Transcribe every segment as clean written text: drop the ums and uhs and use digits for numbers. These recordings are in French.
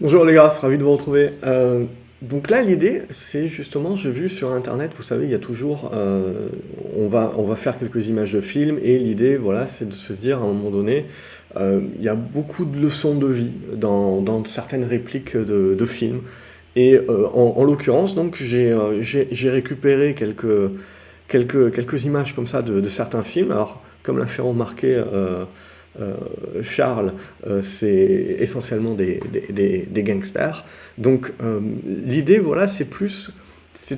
Bonjour les gars, ravi de vous retrouver. Donc là, l'idée, c'est justement, j'ai vu sur Internet, vous savez, il y a toujours, on va faire quelques images de films, et l'idée, voilà, c'est de se dire à un moment donné, il y a beaucoup de leçons de vie dans certaines répliques de films. Et en l'occurrence, donc, j'ai récupéré quelques images comme ça de certains films. Alors, comme l'a fait remarquer Charles, c'est essentiellement des gangsters. Donc l'idée, voilà, c'est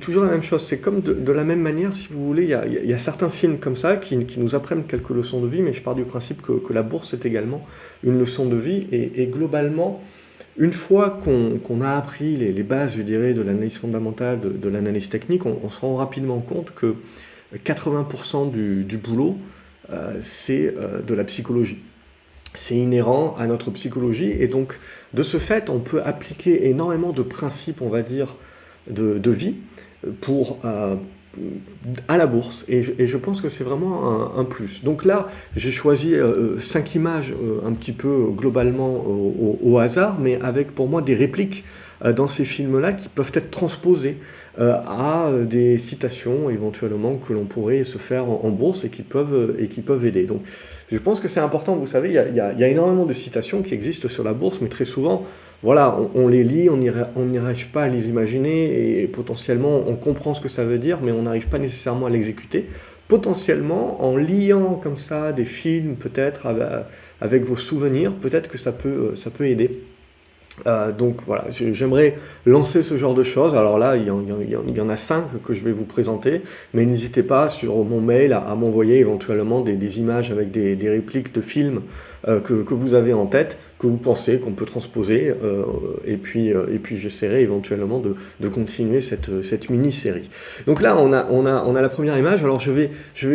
toujours la même chose. C'est comme de la même manière, si vous voulez, il y a certains films comme ça qui nous apprennent quelques leçons de vie, mais je pars du principe que la bourse est également une leçon de vie. Et globalement, une fois qu'on a appris les bases, je dirais, de l'analyse fondamentale, de l'analyse technique, on se rend rapidement compte que 80% du boulot, c'est de la psychologie. C'est inhérent à notre psychologie et donc de ce fait, on peut appliquer énormément de principes, on va dire, de vie pour, à la bourse et je pense que c'est vraiment un plus. Donc là, j'ai choisi 5 images un petit peu globalement au hasard, mais avec pour moi des répliques dans ces films-là qui peuvent être transposées à des citations éventuellement que l'on pourrait se faire en bourse et qui peuvent aider. Donc je pense que c'est important, vous savez, il y a énormément de citations qui existent sur la bourse, mais très souvent, voilà, on les lit, on n'arrive pas à les imaginer et potentiellement on comprend ce que ça veut dire, mais on n'arrive pas nécessairement à l'exécuter. Potentiellement, en liant comme ça des films, peut-être avec vos souvenirs, peut-être que ça peut aider. Donc voilà, j'aimerais lancer ce genre de choses. Alors là, il y en a 5 que je vais vous présenter, mais n'hésitez pas sur mon mail à m'envoyer éventuellement des images avec des répliques de films que vous avez en tête, que vous pensez qu'on peut transposer, et puis j'essaierai éventuellement de continuer cette mini-série. Donc là, on a la première image. Alors je vais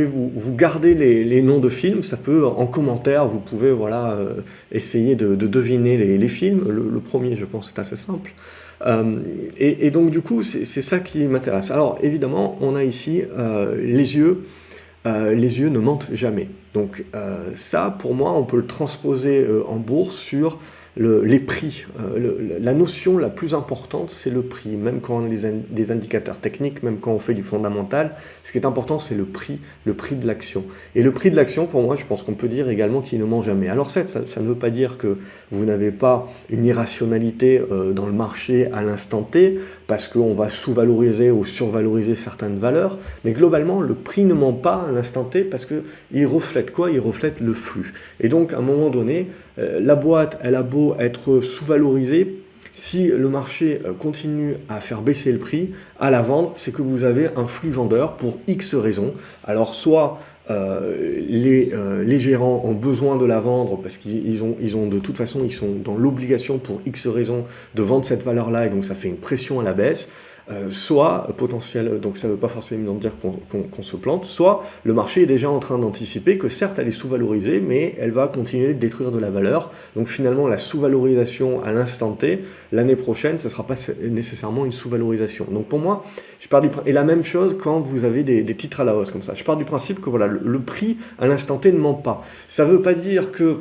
vous garder les noms de films. Ça peut, en commentaire, vous pouvez voilà, essayer de deviner les films. Le premier, je pense, est assez simple. Et donc, du coup, c'est ça qui m'intéresse. Alors, évidemment, on a ici les yeux. Les yeux ne mentent jamais. Donc ça, pour moi, on peut le transposer en bourse sur les prix. La notion la plus importante, c'est le prix. Même quand on a des indicateurs techniques, même quand on fait du fondamental, ce qui est important, c'est le prix de l'action. Et le prix de l'action, pour moi, je pense qu'on peut dire également qu'il ne ment jamais. Alors certes, ça ne veut pas dire que vous n'avez pas une irrationalité dans le marché à l'instant T, parce qu'on va sous-valoriser ou survaloriser certaines valeurs, mais globalement, le prix ne ment pas à l'instant T parce qu'il reflète quoi? Il reflète le flux. Et donc, à un moment donné, la boîte, elle a beau être sous-valorisée, si le marché continue à faire baisser le prix, à la vendre, c'est que vous avez un flux vendeur pour X raisons. Alors, soit les gérants ont besoin de la vendre parce qu'ils ont de toute façon, ils sont dans l'obligation pour X raisons de vendre cette valeur-là et donc ça fait une pression à la baisse. Soit potentiel, donc ça ne veut pas forcément dire qu'on se plante, soit le marché est déjà en train d'anticiper que certes elle est sous-valorisée, mais elle va continuer de détruire de la valeur. Donc finalement la sous-valorisation à l'instant T, l'année prochaine, ce ne sera pas nécessairement une sous-valorisation. Donc pour moi, et la même chose quand vous avez des titres à la hausse comme ça. Je pars du principe que voilà, le prix à l'instant T ne ment pas. Ça ne veut pas dire que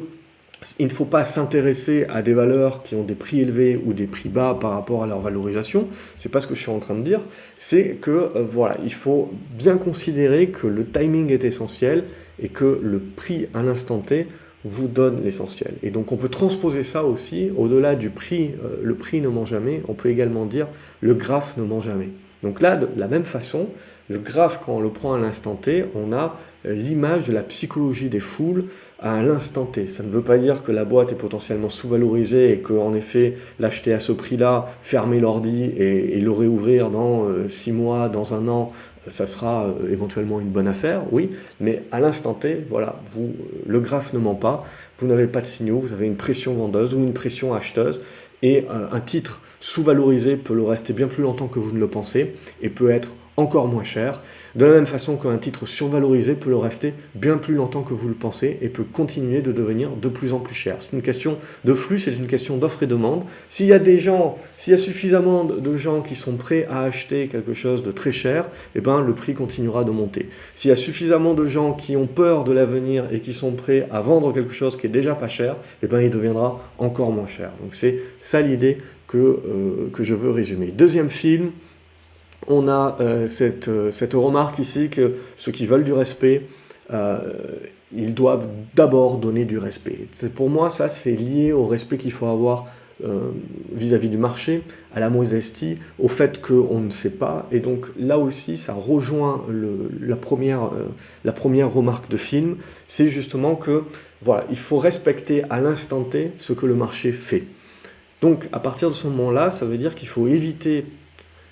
il ne faut pas s'intéresser à des valeurs qui ont des prix élevés ou des prix bas par rapport à leur valorisation. C'est pas ce que je suis en train de dire. C'est que voilà, il faut bien considérer que le timing est essentiel et que le prix à l'instant T vous donne l'essentiel. Et donc on peut transposer ça aussi au-delà du prix. Le prix ne ment jamais. On peut également dire le graphe ne ment jamais. Donc là, de la même façon, le graphe, quand on le prend à l'instant T, on a l'image de la psychologie des foules à l'instant T. Ça ne veut pas dire que la boîte est potentiellement sous-valorisée et qu'en effet, l'acheter à ce prix-là, fermer l'ordi et le réouvrir dans 6 mois, dans un an, ça sera éventuellement une bonne affaire, oui, mais à l'instant T, voilà, le graphe ne ment pas, vous n'avez pas de signaux, vous avez une pression vendeuse ou une pression acheteuse, et un titre sous-valorisé peut le rester bien plus longtemps que vous ne le pensez, et peut être encore moins cher, de la même façon qu'un titre survalorisé peut le rester bien plus longtemps que vous le pensez et peut continuer de devenir de plus en plus cher. C'est une question de flux, c'est une question d'offre et demande. S'il y a suffisamment de gens qui sont prêts à acheter quelque chose de très cher, eh ben, le prix continuera de monter. S'il y a suffisamment de gens qui ont peur de l'avenir et qui sont prêts à vendre quelque chose qui est déjà pas cher, eh ben, il deviendra encore moins cher. Donc c'est ça l'idée que je veux résumer. Deuxième film, on a cette remarque ici que ceux qui veulent du respect, ils doivent d'abord donner du respect. Pour moi, ça, c'est lié au respect qu'il faut avoir vis-à-vis du marché, à la modestie, au fait qu'on ne sait pas. Et donc là aussi, ça rejoint la première remarque de film, c'est justement que voilà, il faut respecter à l'instant T ce que le marché fait. Donc à partir de ce moment-là, ça veut dire qu'il faut éviter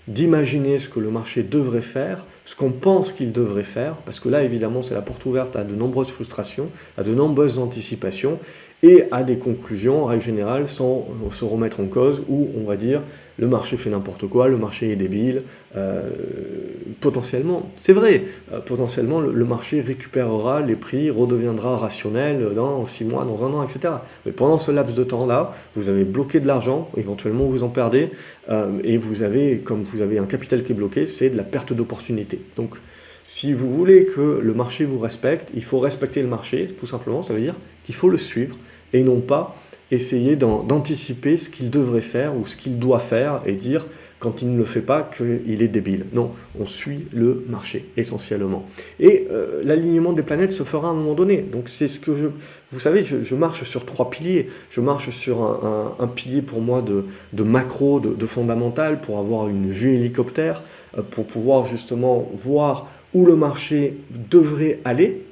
d'imaginer ce que le marché devrait faire, ce qu'on pense qu'il devrait faire, parce que là, évidemment, c'est la porte ouverte à de nombreuses frustrations, à de nombreuses anticipations, et à des conclusions, en règle générale, sans se remettre en cause, où on va dire, le marché fait n'importe quoi, le marché est débile, potentiellement, c'est vrai, potentiellement, le marché récupérera les prix, redeviendra rationnel dans 6 mois, dans 1 an, etc. Mais pendant ce laps de temps-là, vous avez bloqué de l'argent, éventuellement vous en perdez, et comme vous avez un capital qui est bloqué, c'est de la perte d'opportunité. Donc, si vous voulez que le marché vous respecte, il faut respecter le marché, tout simplement, ça veut dire qu'il faut le suivre, et non pas essayer d'anticiper ce qu'il devrait faire ou ce qu'il doit faire et dire quand il ne le fait pas qu'il est débile. Non, on suit le marché essentiellement. Et l'alignement des planètes se fera à un moment donné. Donc c'est ce que vous savez, je marche sur 3 piliers. Je marche sur un pilier pour moi de macro, de fondamental, pour avoir une vue hélicoptère, pour pouvoir justement voir où le marché devrait aller.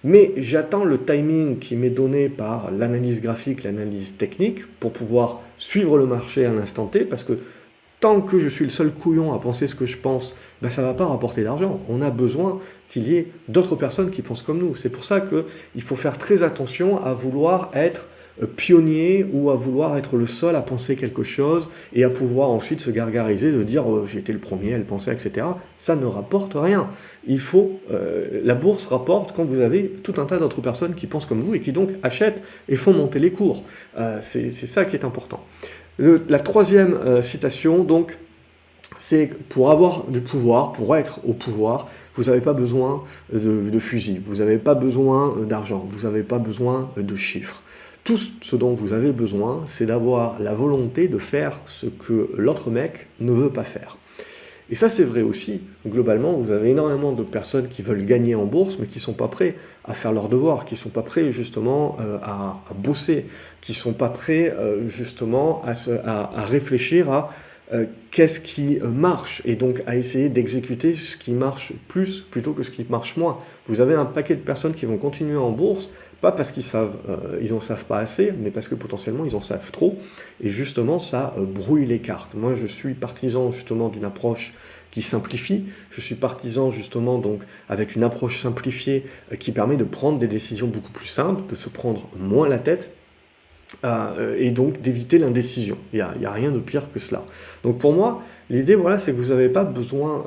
Mais j'attends le timing qui m'est donné par l'analyse graphique, l'analyse technique, pour pouvoir suivre le marché à l'instant T, parce que tant que je suis le seul couillon à penser ce que je pense, ben ça ne va pas rapporter d'argent. On a besoin qu'il y ait d'autres personnes qui pensent comme nous. C'est pour ça qu'il faut faire très attention à vouloir être pionnier ou à vouloir être le seul à penser quelque chose et à pouvoir ensuite se gargariser de dire j'ai été le premier à le penser, etc. Ça ne rapporte rien. La bourse rapporte quand vous avez tout un tas d'autres personnes qui pensent comme vous et qui donc achètent et font monter les cours. C'est ça qui est important. La troisième citation, donc, c'est pour avoir du pouvoir, pour être au pouvoir, vous n'avez pas besoin de fusil, vous n'avez pas besoin d'argent, vous n'avez pas besoin de chiffres. Tout ce dont vous avez besoin, c'est d'avoir la volonté de faire ce que l'autre mec ne veut pas faire. Et ça, c'est vrai aussi. Globalement, vous avez énormément de personnes qui veulent gagner en bourse, mais qui ne sont pas prêts à faire leurs devoirs, qui ne sont pas prêts justement à bosser, qui ne sont pas prêts justement à réfléchir à qu'est-ce qui marche, et donc à essayer d'exécuter ce qui marche plus plutôt que ce qui marche moins. Vous avez un paquet de personnes qui vont continuer en bourse, pas parce qu'ils n'en savent pas assez, mais parce que potentiellement ils en savent trop, et justement ça brouille les cartes. Moi je suis partisan justement d'une approche qui simplifie, je suis partisan justement donc avec une approche simplifiée qui permet de prendre des décisions beaucoup plus simples, de se prendre moins la tête, et donc d'éviter l'indécision. Il n'y a rien de pire que cela. Donc pour moi, l'idée, voilà, c'est que vous n'avez pas besoin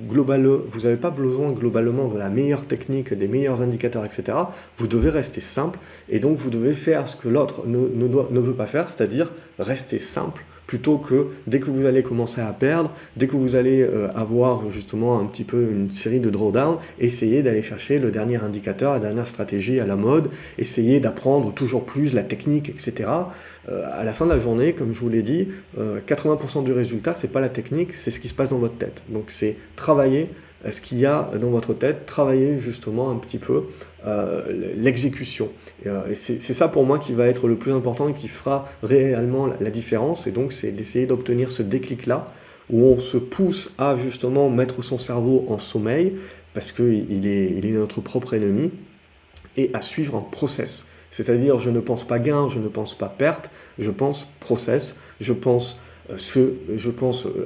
globalement de la meilleure technique, des meilleurs indicateurs, etc. Vous devez rester simple, et donc vous devez faire ce que l'autre ne veut pas faire, c'est-à-dire rester simple, plutôt que dès que vous allez commencer à perdre, dès que vous allez avoir justement un petit peu une série de drawdown, essayez d'aller chercher le dernier indicateur, la dernière stratégie à la mode, essayez d'apprendre toujours plus la technique, etc. À la fin de la journée, comme je vous l'ai dit, 80% du résultat, c'est pas la technique, c'est ce qui se passe dans votre tête. Donc c'est travailler ce qu'il y a dans votre tête, travailler justement un petit peu l'exécution. Et c'est ça pour moi qui va être le plus important et qui fera réellement la différence. Et donc c'est d'essayer d'obtenir ce déclic-là, où on se pousse à justement mettre son cerveau en sommeil, parce qu'il est notre propre ennemi, et à suivre un process. C'est-à-dire, je ne pense pas gain, je ne pense pas perte, je pense process, je pense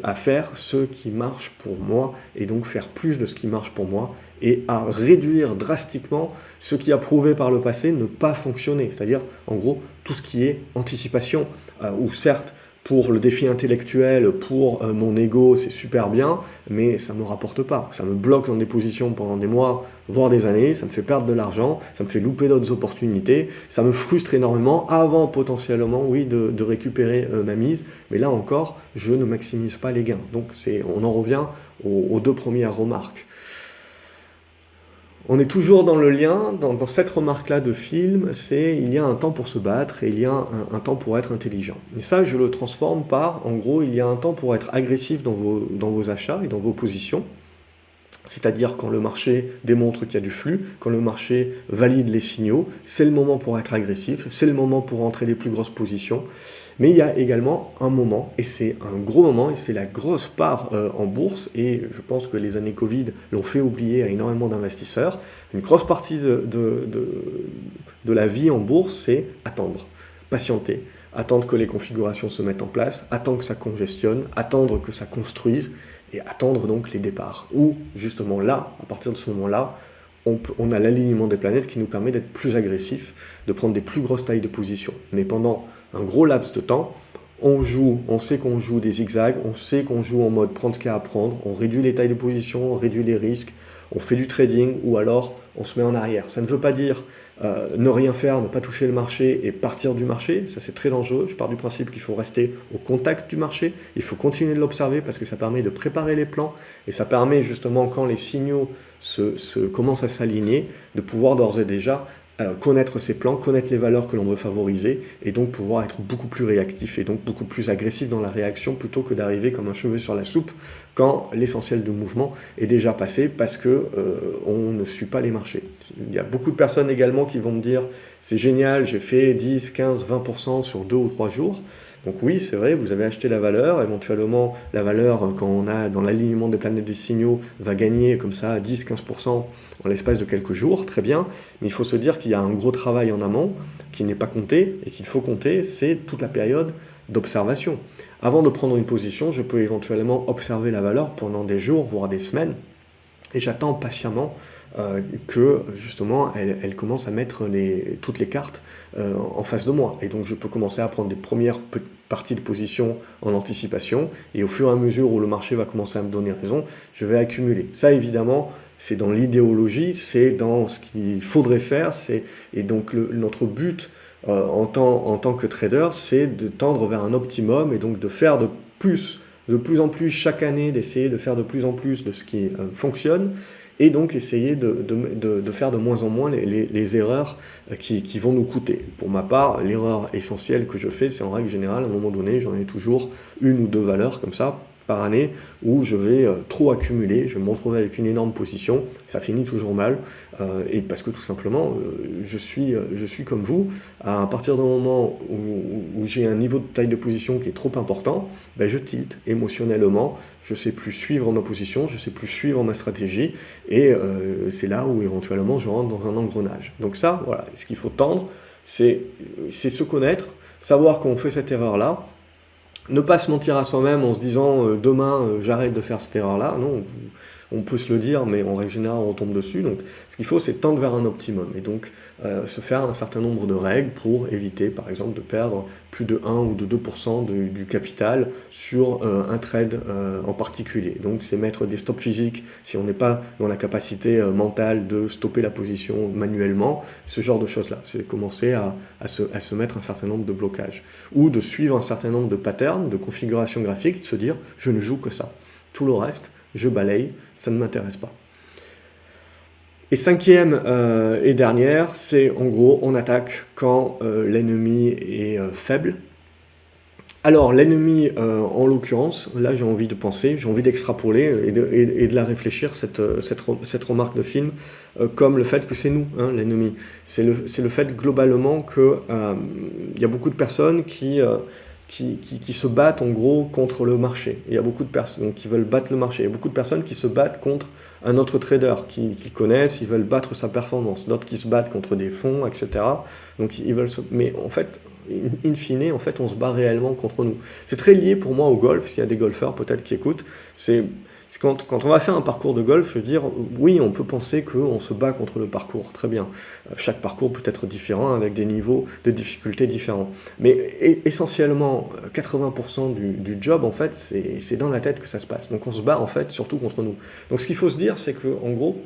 à faire ce qui marche pour moi, et donc faire plus de ce qui marche pour moi, et à réduire drastiquement ce qui a prouvé par le passé ne pas fonctionner. C'est-à-dire, en gros, tout ce qui est anticipation, où certes, pour le défi intellectuel, pour mon ego, c'est super bien, mais ça ne me rapporte pas. Ça me bloque dans des positions pendant des mois, voire des années, ça me fait perdre de l'argent, ça me fait louper d'autres opportunités, ça me frustre énormément avant potentiellement, oui, de récupérer ma mise, mais là encore, je ne maximise pas les gains. Donc on en revient aux deux premières remarques. On est toujours dans le lien, dans cette remarque-là de film, c'est il y a un temps pour se battre et il y a un temps pour être intelligent. Et ça, je le transforme par, en gros, il y a un temps pour être agressif dans vos achats et dans vos positions. C'est-à-dire quand le marché démontre qu'il y a du flux, quand le marché valide les signaux, c'est le moment pour être agressif, c'est le moment pour entrer les plus grosses positions. Mais il y a également un moment, et c'est un gros moment, et c'est la grosse part en bourse, et je pense que les années Covid l'ont fait oublier à énormément d'investisseurs. Une grosse partie de la vie en bourse, c'est attendre, patienter, attendre que les configurations se mettent en place, attendre que ça congestionne, attendre que ça construise, et attendre donc les départs. Ou justement là, à partir de ce moment-là, on a l'alignement des planètes qui nous permet d'être plus agressifs, de prendre des plus grosses tailles de position. Mais pendant un gros laps de temps, on sait qu'on joue des zigzags, on sait qu'on joue en mode prendre ce qu'il y a à prendre, on réduit les tailles de position, on réduit les risques, on fait du trading ou alors on se met en arrière. Ça ne veut pas dire ne rien faire, ne pas toucher le marché et partir du marché. Ça, c'est très dangereux. Je pars du principe qu'il faut rester au contact du marché. Il faut continuer de l'observer parce que ça permet de préparer les plans et ça permet justement, quand les signaux commencent à s'aligner, de pouvoir d'ores et déjà connaître ses plans, connaître les valeurs que l'on veut favoriser et donc pouvoir être beaucoup plus réactif et donc beaucoup plus agressif dans la réaction plutôt que d'arriver comme un cheveu sur la soupe quand l'essentiel du mouvement est déjà passé parce que on ne suit pas les marchés. Il y a beaucoup de personnes également qui vont me dire c'est génial, j'ai fait 10, 15, 20% sur 2 ou 3 jours. Donc oui, c'est vrai, vous avez acheté la valeur, éventuellement la valeur, quand on a dans l'alignement des planètes des signaux, va gagner comme ça 10-15% en l'espace de quelques jours, très bien, mais il faut se dire qu'il y a un gros travail en amont qui n'est pas compté et qu'il faut compter, c'est toute la période d'observation. Avant de prendre une position, je peux éventuellement observer la valeur pendant des jours, voire des semaines, et j'attends patiemment que justement elle commence à mettre toutes les cartes en face de moi. Et donc je peux commencer à prendre des premières parties de position en anticipation, et au fur et à mesure où le marché va commencer à me donner raison, je vais accumuler. Ça évidemment, c'est dans l'idéologie, c'est dans ce qu'il faudrait faire, et donc notre but en tant que trader, c'est de tendre vers un optimum et donc de faire de plus en plus chaque année, d'essayer de faire de plus en plus de ce qui fonctionne, et donc essayer de faire de moins en moins les erreurs qui vont nous coûter. Pour ma part, l'erreur essentielle que je fais, c'est en règle générale, à un moment donné, j'en ai toujours une ou deux valeurs comme ça, par année, où je vais trop accumuler, je vais me retrouver avec une énorme position, ça finit toujours mal, et parce que tout simplement, je suis comme vous, à partir du moment où j'ai un niveau de taille de position qui est trop important, ben je tilte émotionnellement, je ne sais plus suivre ma position, je ne sais plus suivre ma stratégie, et c'est là où éventuellement je rentre dans un engrenage. Donc ça, voilà, ce qu'il faut tendre, c'est se connaître, savoir qu'on fait cette erreur-là, ne pas se mentir à soi-même en se disant demain j'arrête de faire cette erreur-là. Non, on peut se le dire, mais en règle générale on tombe dessus. Donc ce qu'il faut, c'est tendre vers un optimum et donc se faire un certain nombre de règles pour éviter par exemple de perdre plus de 1 ou de 2% du capital sur un trade en particulier. Donc c'est mettre des stops physiques si on n'est pas dans la capacité mentale de stopper la position manuellement, ce genre de choses-là. C'est commencer à se mettre un certain nombre de blocages ou de suivre un certain nombre de patterns, de configurations graphiques, de se dire je ne joue que ça. Tout le reste, je balaye, ça ne m'intéresse pas. Et cinquième et dernière, c'est en gros, on attaque quand l'ennemi est faible. Alors l'ennemi, en l'occurrence, là j'ai envie de penser, j'ai envie d'extrapoler et de la réfléchir, cette remarque de film, comme le fait que c'est nous, hein, l'ennemi. C'est le fait globalement qu'il y a beaucoup de personnes qui se battent en gros contre le marché. Il y a beaucoup de personnes qui veulent battre le marché. Il y a beaucoup de personnes qui se battent contre un autre trader qu'ils connaissent, ils veulent battre sa performance. D'autres qui se battent contre des fonds, etc. Donc ils veulent mais en fait, in fine, en fait, on se bat réellement contre nous. C'est très lié pour moi au golf, s'il y a des golfeurs peut-être qui écoutent, c'est quand on va faire un parcours de golf, je veux dire, oui, on peut penser qu'on se bat contre le parcours, très bien. Chaque parcours peut être différent, avec des niveaux de difficulté différents. Mais essentiellement, 80% du job, en fait, c'est dans la tête que ça se passe. Donc on se bat, en fait, surtout contre nous. Donc ce qu'il faut se dire, c'est qu'en gros,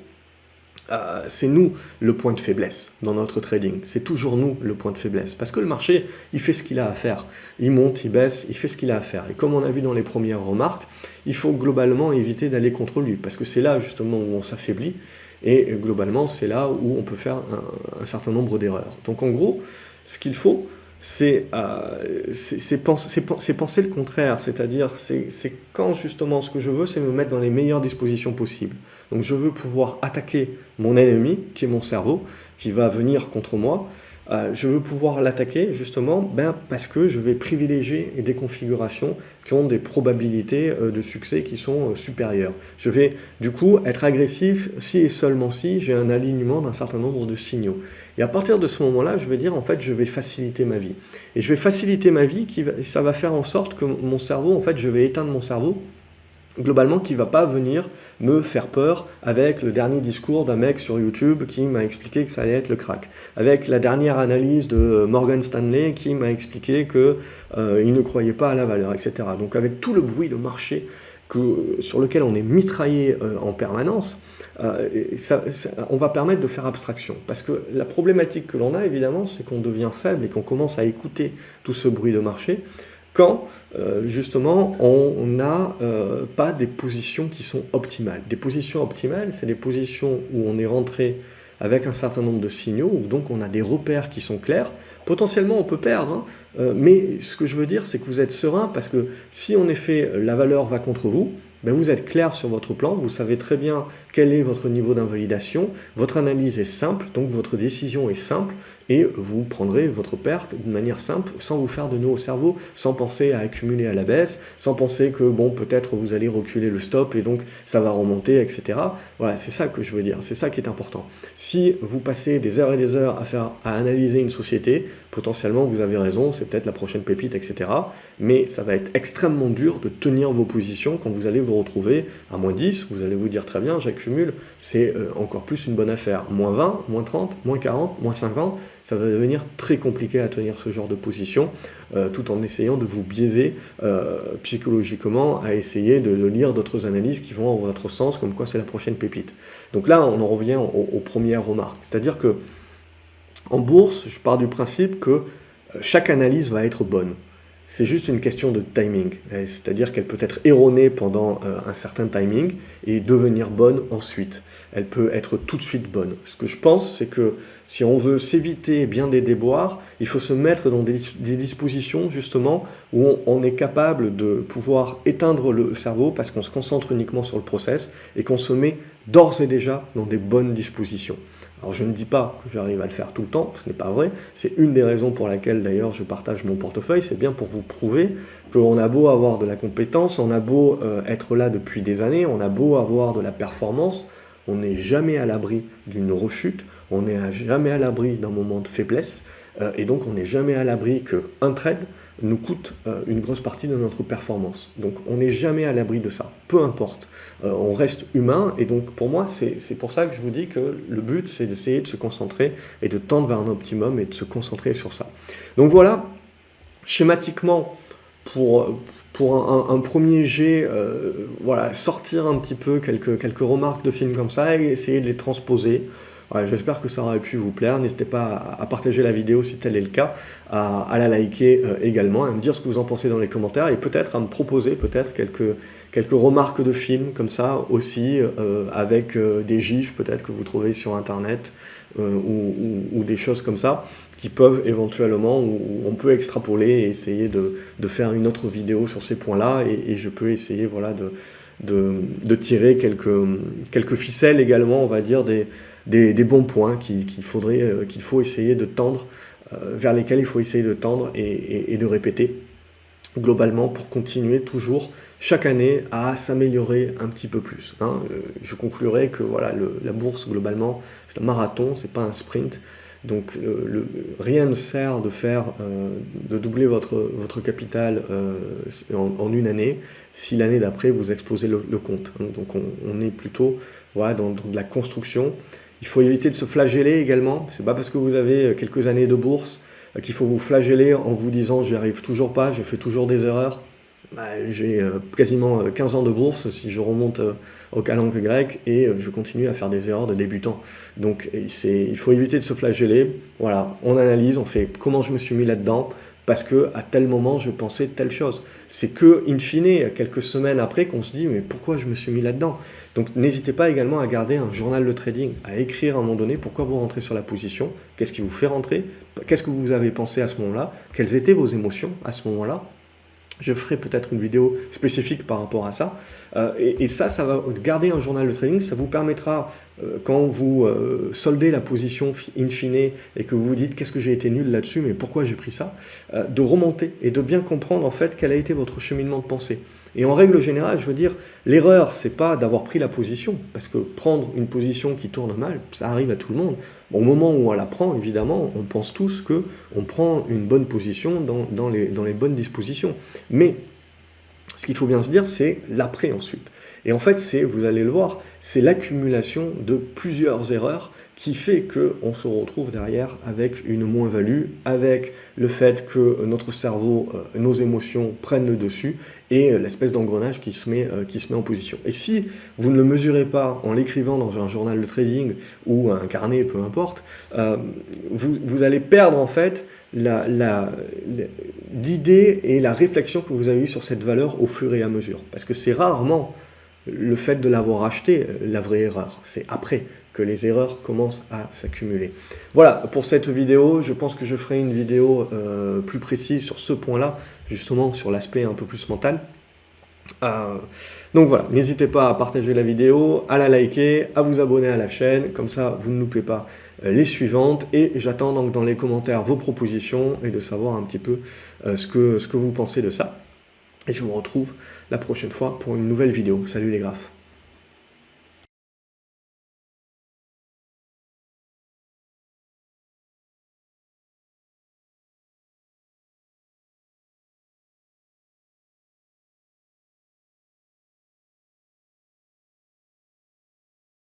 c'est nous le point de faiblesse dans notre trading. C'est toujours nous le point de faiblesse. Parce que le marché, il fait ce qu'il a à faire. Il monte, il baisse, il fait ce qu'il a à faire. Et comme on a vu dans les premières remarques, il faut globalement éviter d'aller contre lui. Parce que c'est là justement où on s'affaiblit. Et globalement, c'est là où on peut faire un certain nombre d'erreurs. Donc en gros, ce qu'il faut, c'est penser le contraire, c'est-à-dire c'est quand justement ce que je veux, c'est me mettre dans les meilleures dispositions possibles. Donc je veux pouvoir attaquer mon ennemi, qui est mon cerveau, qui va venir contre moi. Je veux pouvoir l'attaquer justement parce que je vais privilégier des configurations qui ont des probabilités de succès qui sont supérieures. Je vais du coup être agressif si et seulement si j'ai un alignement d'un certain nombre de signaux. Et à partir de ce moment-là, je vais dire en fait je vais faciliter ma vie. Et je vais faciliter ma vie, ça va faire en sorte que mon cerveau, en fait je vais éteindre mon cerveau globalement qui ne va pas venir me faire peur avec le dernier discours d'un mec sur YouTube qui m'a expliqué que ça allait être le crack, avec la dernière analyse de Morgan Stanley qui m'a expliqué qu'il ne croyait pas à la valeur, etc. Donc avec tout le bruit de marché sur lequel on est mitraillé en permanence, on va permettre de faire abstraction. Parce que la problématique que l'on a, évidemment, c'est qu'on devient faible et qu'on commence à écouter tout ce bruit de marché quand justement on n'a pas des positions qui sont optimales. Des positions optimales, c'est des positions où on est rentré avec un certain nombre de signaux, où donc on a des repères qui sont clairs. Potentiellement on peut perdre, mais ce que je veux dire c'est que vous êtes serein parce que si en effet la valeur va contre vous, vous êtes clair sur votre plan, vous savez très bien quel est votre niveau d'invalidation, votre analyse est simple, donc votre décision est simple, et vous prendrez votre perte d'une manière simple, sans vous faire de nœuds au cerveau, sans penser à accumuler à la baisse, sans penser que bon, peut-être vous allez reculer le stop et donc ça va remonter, etc. Voilà, c'est ça que je veux dire, c'est ça qui est important. Si vous passez des heures et des heures à analyser une société, potentiellement vous avez raison, c'est peut-être la prochaine pépite, etc. Mais ça va être extrêmement dur de tenir vos positions quand vous allez vous retrouver à moins 10, vous allez vous dire très bien, j'accumule, c'est encore plus une bonne affaire. Moins 20, moins 30, moins 40, moins 50, ça va devenir très compliqué à tenir ce genre de position, tout en essayant de vous biaiser psychologiquement, à essayer de lire d'autres analyses qui vont dans votre sens, comme quoi c'est la prochaine pépite. Donc là, on en revient aux premières remarques. C'est-à-dire que en bourse, je pars du principe que chaque analyse va être bonne. C'est juste une question de timing, c'est-à-dire qu'elle peut être erronée pendant un certain timing et devenir bonne ensuite. Elle peut être tout de suite bonne. Ce que je pense, c'est que si on veut s'éviter bien des déboires, il faut se mettre dans des dispositions justement où on est capable de pouvoir éteindre le cerveau parce qu'on se concentre uniquement sur le process et qu'on se met d'ores et déjà dans des bonnes dispositions. Alors je ne dis pas que j'arrive à le faire tout le temps, ce n'est pas vrai, c'est une des raisons pour laquelle d'ailleurs je partage mon portefeuille, c'est bien pour vous prouver qu'on a beau avoir de la compétence, on a beau être là depuis des années, on a beau avoir de la performance, on n'est jamais à l'abri d'une rechute, on n'est jamais à l'abri d'un moment de faiblesse, et donc on n'est jamais à l'abri qu'un trade nous coûte une grosse partie de notre performance. Donc on n'est jamais à l'abri de ça, peu importe. On reste humain, et donc pour moi c'est pour ça que je vous dis que le but c'est d'essayer de se concentrer et de tendre vers un optimum et de se concentrer sur ça. Donc voilà, schématiquement, pour un premier jet, voilà, sortir un petit peu quelques remarques de films comme ça et essayer de les transposer. Ouais, j'espère que ça aurait pu vous plaire. N'hésitez pas à partager la vidéo si tel est le cas, à la liker également, à me dire ce que vous en pensez dans les commentaires et peut-être à me proposer quelques remarques de films comme ça aussi, avec des gifs peut-être que vous trouvez sur internet ou des choses comme ça qui peuvent éventuellement, où on peut extrapoler et essayer de faire une autre vidéo sur ces points-là et je peux essayer voilà, de tirer quelques ficelles également, on va dire, des bons points qu'il faut essayer de tendre, vers lesquels il faut essayer de tendre et de répéter globalement pour continuer toujours chaque année à s'améliorer un petit peu plus. Je conclurai que voilà, la bourse globalement c'est un marathon, c'est pas un sprint. Donc rien ne sert de de doubler votre capital en une année si l'année d'après vous explosez le compte. Donc on est plutôt voilà, dans de la construction. Il faut éviter de se flageller également. C'est pas parce que vous avez quelques années de bourse qu'il faut vous flageller en vous disant j'y arrive toujours pas, je fais toujours des erreurs. J'ai quasiment 15 ans de bourse si je remonte au calenque grec et je continue à faire des erreurs de débutant. Donc il faut éviter de se flageller. Voilà, on analyse, on fait comment je me suis mis là-dedans parce que à tel moment je pensais telle chose. C'est que in fine, quelques semaines après, qu'on se dit mais pourquoi je me suis mis là-dedans. Donc n'hésitez pas également à garder un journal de trading, à écrire à un moment donné pourquoi vous rentrez sur la position, qu'est-ce qui vous fait rentrer, qu'est-ce que vous avez pensé à ce moment-là, quelles étaient vos émotions à ce moment-là. Je ferai peut-être une vidéo spécifique par rapport à ça. Et ça va garder un journal de trading. Ça vous permettra, quand vous soldez la position in fine et que vous vous dites qu'est-ce que j'ai été nul là-dessus, mais pourquoi j'ai pris ça, de remonter et de bien comprendre en fait quel a été votre cheminement de pensée. Et en règle générale, je veux dire, l'erreur, c'est pas d'avoir pris la position, parce que prendre une position qui tourne mal, ça arrive à tout le monde. Bon, au moment où on la prend, évidemment, on pense tous que on prend une bonne position dans les bonnes dispositions. Mais ce qu'il faut bien se dire, c'est l'après ensuite. Et en fait, vous allez le voir, c'est l'accumulation de plusieurs erreurs qui fait qu'on se retrouve derrière avec une moins-value, avec le fait que notre cerveau, nos émotions prennent le dessus et l'espèce d'engrenage qui se met en position. Et si vous ne le mesurez pas en l'écrivant dans un journal de trading ou un carnet, peu importe, vous allez perdre en fait l'idée et la réflexion que vous avez eue sur cette valeur au fur et à mesure. Parce que c'est rarement le fait de l'avoir acheté la vraie erreur. C'est après que les erreurs commencent à s'accumuler. Voilà, pour cette vidéo, je pense que je ferai une vidéo plus précise sur ce point-là, justement sur l'aspect un peu plus mental. Donc voilà, n'hésitez pas à partager la vidéo, à la liker, à vous abonner à la chaîne, comme ça vous ne loupez pas les suivantes, et j'attends donc dans les commentaires vos propositions et de savoir un petit peu ce que vous pensez de ça. Et je vous retrouve la prochaine fois pour une nouvelle vidéo. Salut les graphes.